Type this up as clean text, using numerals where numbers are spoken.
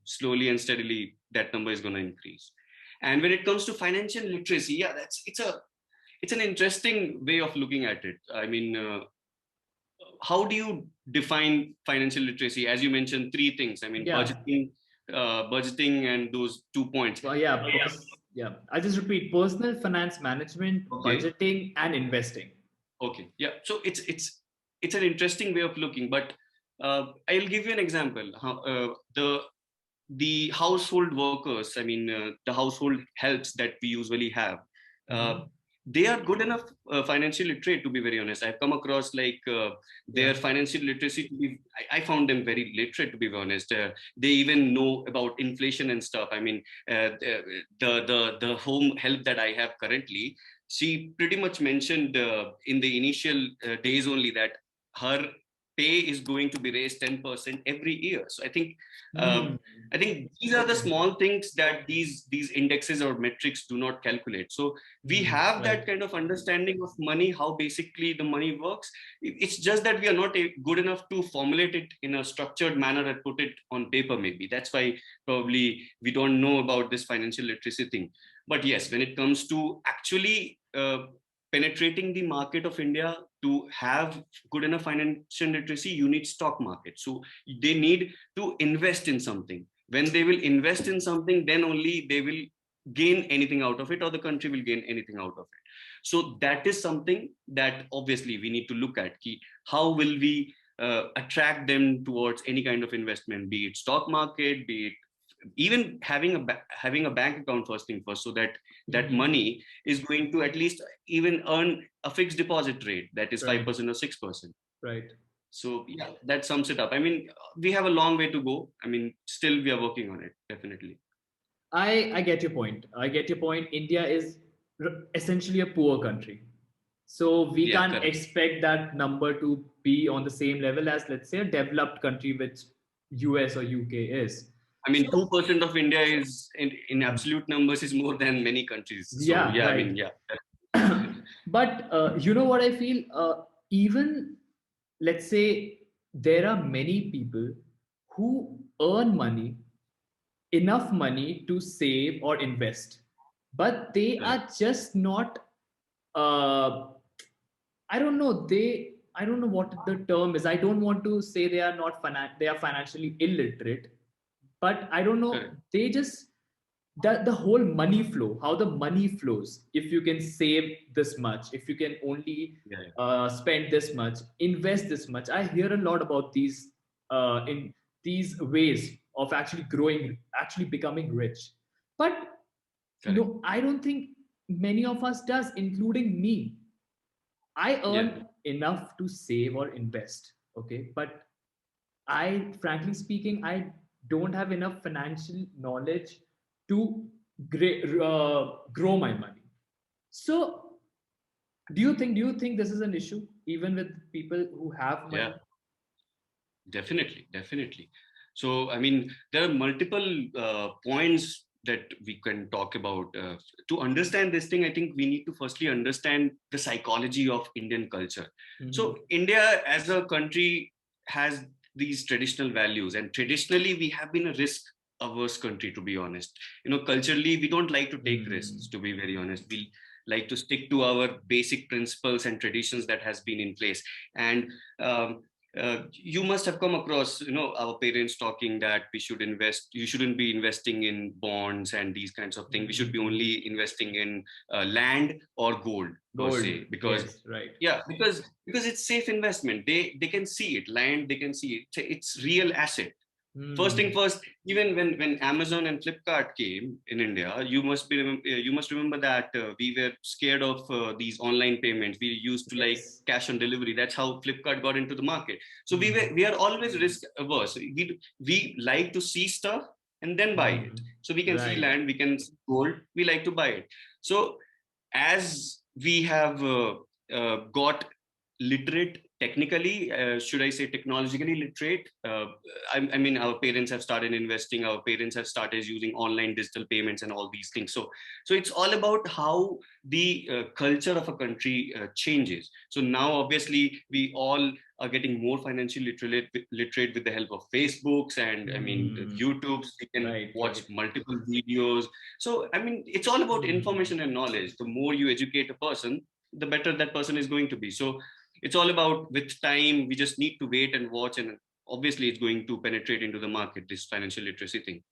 slowly and steadily that number is going to increase. And when it comes to financial literacy, yeah, it's an interesting way of looking at it. I mean, how do you define financial literacy? As you mentioned, three things. I mean, Yeah. budgeting, and those 2 points. Well, yeah. Yeah. I'll just repeat: personal finance management, Okay. budgeting, and investing. Okay. Yeah. So it's an interesting way of looking, but I'll give you an example. The household workers, I mean, the household helps that we usually have, uh, Mhm. they are good enough financial literate, to be very honest. I've come across like their Yeah. financial literacy to be, I found them very literate, to be honest. They even know about inflation and stuff. I mean, the home help that I have currently, she pretty much mentioned in the initial days only that her pay is going to be raised 10% every year. So uh, Hmm. I think these are the Okay. small things that these indexes or metrics do not calculate. So we Hmm. have Right. that kind of understanding of money, how basically the money works. It's just that we are not good enough to formulate it in a structured manner and put it on paper. Maybe that's why probably we don't know about this financial literacy thing. But yes, when it comes to actually penetrating the market of India, to have good enough financial literacy, you need stock market. So they need to invest in something. When they will invest in something, then only they will gain anything out of it, or the country will gain anything out of it. So that is something that obviously we need to look at. How will we attract them towards any kind of investment, be it stock market, be it even having a bank account, first thing first, so that that Hmm. money is going to at least even earn a fixed deposit rate that is Right. 5% or 6%. Right. So yeah, that sums it up. I mean, we have a long way to go. I mean, still we are working on it, definitely. I get your point. I get your point. India is essentially a poor country. So we Yeah, can't correct. expect that number to be on the same level as, let's say, a developed country, which US or UK is. I mean, So 2% of India is in hmm, absolute numbers is more than many countries. So yeah, yeah, I right. mean, yeah. But you know what I feel? Even, let's say, there are many people who earn money, enough money to save or invest, but they Correct. are just not, uh, I don't know, I don't know what the term is. I don't want to say they are not they are financially illiterate, but I don't know, Correct. they just, the whole money flow, how the money flows, if you can save this much, if you can only Yeah, yeah. spend this much, invest this much. I hear a lot about these, in these ways of actually growing, actually becoming rich. But Correct. no, I don't think many of us does, including me. I Yeah. earn enough to save or invest, okay, but I, frankly speaking, I don't have enough financial knowledge to grow my money. So, do you think this is an issue even with people who have Yeah. money? Definitely, definitely. So, I mean, there are multiple points that we can talk about. To understand this thing, I think we need to firstly understand the psychology of Indian culture. So, Hmm. India as a country has these traditional values, and traditionally, we have been a risk averse country, to be honest. You know, culturally, we don't like to take risks, Hmm. to be very honest. We like to stick to our basic principles and traditions that has been in place. And um, you must have come across, you know, our parents talking that we should invest, you shouldn't be investing in bonds and these kinds of things. We should be Hmm. only investing in land or gold per Gold, se, because yes, right. yeah, because it's safe investment. They can see it, land, they can see it, it's real asset. First thing Hmm. first, even when Amazon and Flipkart came in India, you must remember that we were scared of these online payments. We used to like Yes. cash on delivery. That's how Flipkart got into the market. So Hmm. we are always risk averse. We like to see stuff and then buy it. Hmm. So we can see Right. land, we can see gold, we like to buy it. So as we have got literate technically, should I say technologically literate, I mean, our parents have started investing, our parents have started using online digital payments and all these things. So it's all about how the culture of a country changes. So now obviously we all are getting more financially literate with the help of Facebooks and I mean YouTubes. They can watch multiple videos. So I mean, it's all about information and knowledge. The more you educate a person, the better that person is going to be. So it's all about, with time, we just need to wait and watch, and obviously it's going to penetrate into the market, this financial literacy thing.